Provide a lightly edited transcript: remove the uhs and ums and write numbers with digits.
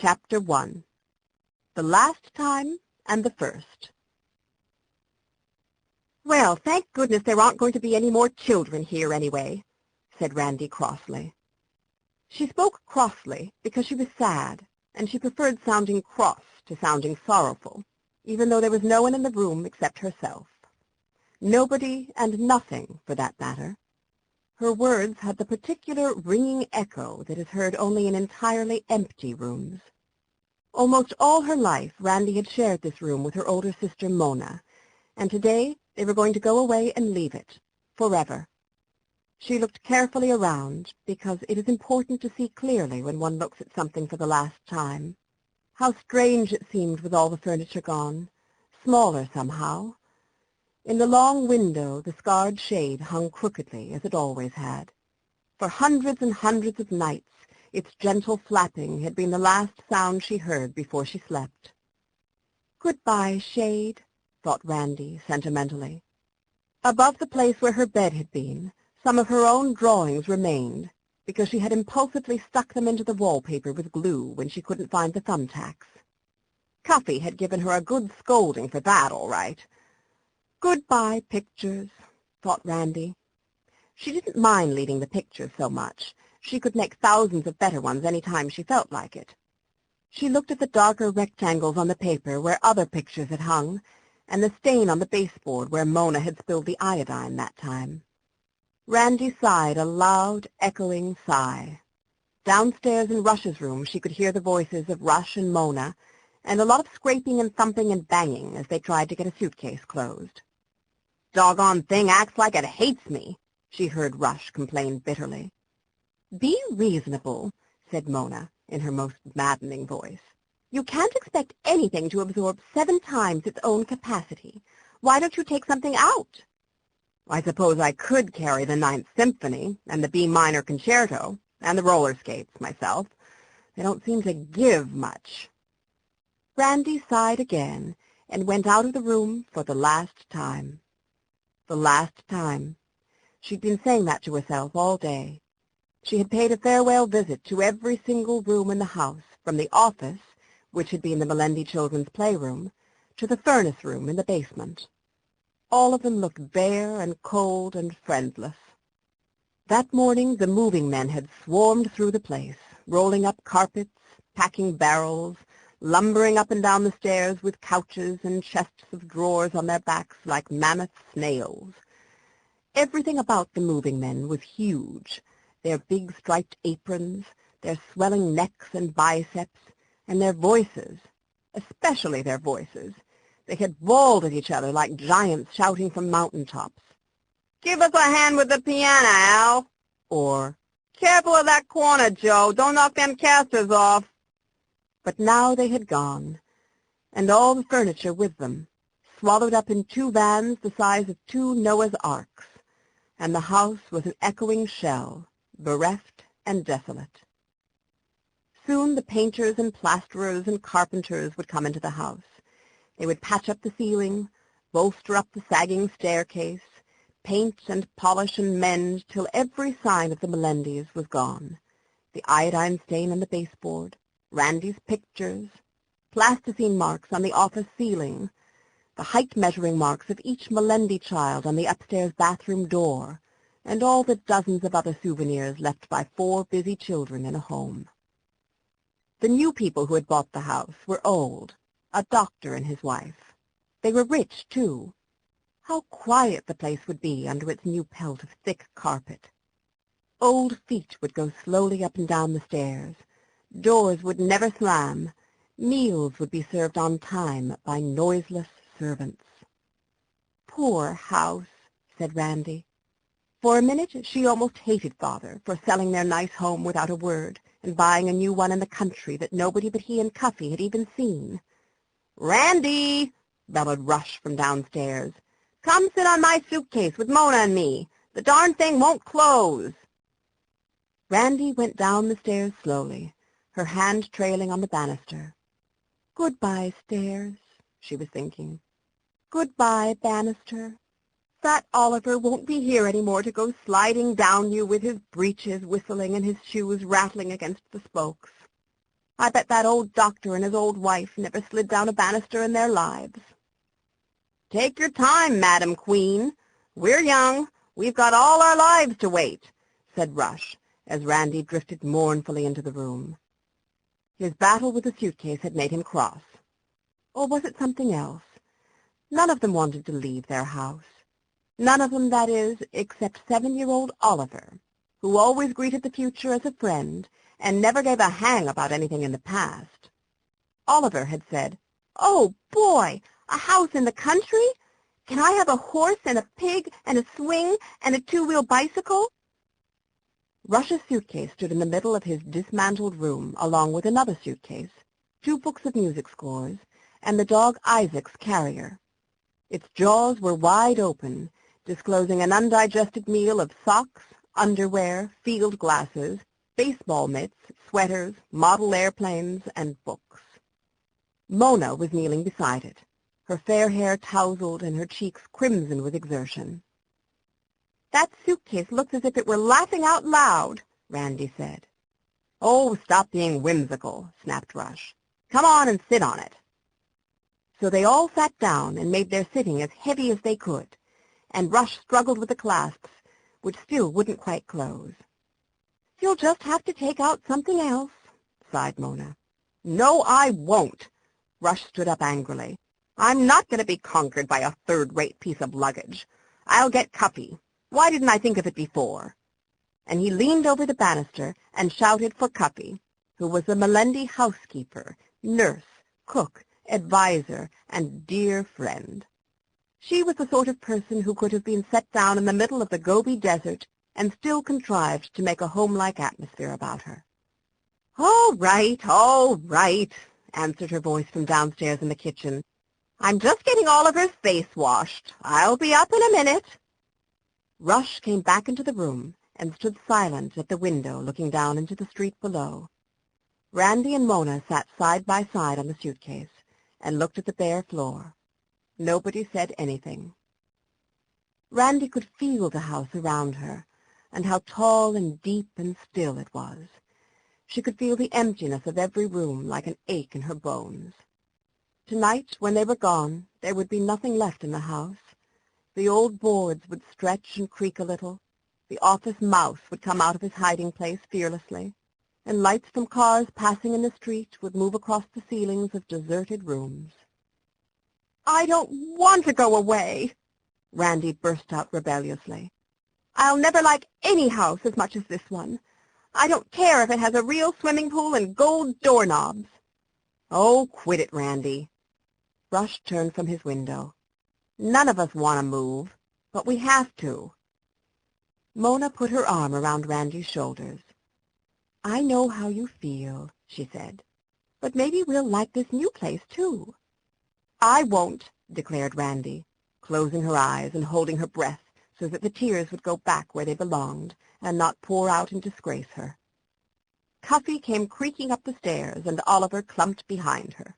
Chapter 1. The Last Time and the First. "Well, thank goodness there aren't going to be any more children here anyway," said Randy crossly. She spoke crossly because she was sad, and she preferred sounding cross to sounding sorrowful, even though there was no one in the room except herself. Nobody and nothing, for that matter. Her words had the particular ringing echo that is heard only in entirely empty rooms. Almost all her life, Randy had shared this room with her older sister Mona, and today they were going to go away and leave it, forever. She looked carefully around, because it is important to see clearly when one looks at something for the last time. How strange it seemed with all the furniture gone, smaller somehow. In the long window the scarred shade hung crookedly, as it always had. For hundreds and hundreds of nights its gentle flapping had been the last sound she heard before she slept. "Goodbye, shade," thought Randy sentimentally. Above the place where her bed had been, some of her own drawings remained, because she had impulsively stuck them into the wallpaper with glue when she couldn't find the thumbtacks. Cuffy had given her a good scolding for that, all right. Goodbye, pictures, thought Randy. She didn't mind leaving the pictures so much. She could make thousands of better ones any time she felt like it. She looked at the darker rectangles on the paper where other pictures had hung, and the stain on the baseboard where Mona had spilled the iodine that time. Randy sighed a loud, echoing sigh. Downstairs in Rush's room she could hear the voices of Rush and Mona, and a lot of scraping and thumping and banging as they tried to get a suitcase closed. "Doggone thing acts like it hates me," she heard Rush complain bitterly. "Be reasonable," said Mona in her most maddening voice. "You can't expect anything to absorb 7 times its own capacity. Why don't you take something out?" "I suppose I could carry the Ninth Symphony and the B minor concerto and the roller skates myself. They don't seem to give much." Randy sighed again and went out of the room for the last time. The last time. She'd been saying that to herself all day. She had paid a farewell visit to every single room in the house, from the office, which had been the Melendi children's playroom, to the furnace room in the basement. All of them looked bare and cold and friendless. That morning the moving men had swarmed through the place, rolling up carpets, packing barrels, lumbering up and down the stairs with couches and chests of drawers on their backs like mammoth snails. Everything about the moving men was huge. Their big striped aprons, their swelling necks and biceps, and their voices, especially their voices. They had bawled at each other like giants shouting from mountaintops. "Give us a hand with the piano, Al," or "Careful of that corner, Joe, don't knock them casters off." But now they had gone, and all the furniture with them, swallowed up in 2 vans the size of 2 Noah's Arks, and the house was an echoing shell, bereft and desolate. Soon the painters and plasterers and carpenters would come into the house. They would patch up the ceiling, bolster up the sagging staircase, paint and polish and mend till every sign of the Melendis was gone. The iodine stain on the baseboard, Randy's pictures, plasticine marks on the office ceiling, the height-measuring marks of each Melendi child on the upstairs bathroom door, and all the dozens of other souvenirs left by 4 busy children in a home. The new people who had bought the house were old, a doctor and his wife. They were rich, too. How quiet the place would be under its new pelt of thick carpet. Old feet would go slowly up and down the stairs. Doors would never slam. Meals would be served on time by noiseless servants. "Poor house," said Randy. For a minute she almost hated Father for selling their nice home without a word and buying a new one in the country that nobody but he and Cuffy had even seen. "Randy!" bellowed Rush from downstairs. "Come sit on my suitcase with Mona and me. The darn thing won't close." Randy went down the stairs slowly, her hand trailing on the banister. "Goodbye, stairs," she was thinking. "Goodbye, banister. Fat Oliver won't be here any more to go sliding down you with his breeches whistling and his shoes rattling against the spokes. I bet that old doctor and his old wife never slid down a banister in their lives. Take your time, Madam Queen. We're young. We've got all our lives to wait, said Rush, as Randy drifted mournfully into the room. His battle with the suitcase had made him cross. Or was it something else? None of them wanted to leave their house. None of them, that is, except 7-year-old Oliver, who always greeted the future as a friend and never gave a hang about anything in the past. Oliver had said, "Oh, boy, a house in the country? Can I have a horse and a pig and a swing and a 2-wheel bicycle?" Rush's suitcase stood in the middle of his dismantled room, along with another suitcase, 2 books of music scores, and the dog Isaac's carrier. Its jaws were wide open, disclosing an undigested meal of socks, underwear, field glasses, baseball mitts, sweaters, model airplanes, and books. Mona was kneeling beside it, her fair hair tousled and her cheeks crimson with exertion. "That suitcase looks as if it were laughing out loud," Randy said. "Oh, stop being whimsical," snapped Rush. "Come on and sit on it." So they all sat down and made their sitting as heavy as they could, and Rush struggled with the clasps, which still wouldn't quite close. "You'll just have to take out something else," sighed Mona. "No, I won't." Rush stood up angrily. "I'm not going to be conquered by a third-rate piece of luggage. I'll get Cuffy. Why didn't I think of it before?" And he leaned over the banister and shouted for Cuffy, who was the Melendi housekeeper, nurse, cook, advisor, and dear friend. She was the sort of person who could have been set down in the middle of the Gobi Desert and still contrived to make a home-like atmosphere about her. All right," answered her voice from downstairs in the kitchen. "I'm just getting Oliver's face washed. I'll be up in a minute." Rush came back into the room and stood silent at the window looking down into the street below. Randy and Mona sat side by side on the suitcase and looked at the bare floor. Nobody said anything. Randy could feel the house around her, and how tall and deep and still it was. She could feel the emptiness of every room like an ache in her bones. Tonight, when they were gone, there would be nothing left in the house. The old boards would stretch and creak a little. The office mouse would come out of his hiding place fearlessly, and lights from cars passing in the street would move across the ceilings of deserted rooms. "I don't want to go away," Randy burst out rebelliously. "I'll never like any house as much as this one. I don't care if it has a real swimming pool and gold doorknobs." "Oh, quit it, Randy." Rush turned from his window. "None of us want to move, but we have to." Mona put her arm around Randy's shoulders. "I know how you feel," she said, "but maybe we'll like this new place, too." "I won't," declared Randy, closing her eyes and holding her breath so that the tears would go back where they belonged and not pour out and disgrace her. Cuffy came creaking up the stairs, and Oliver clumped behind her.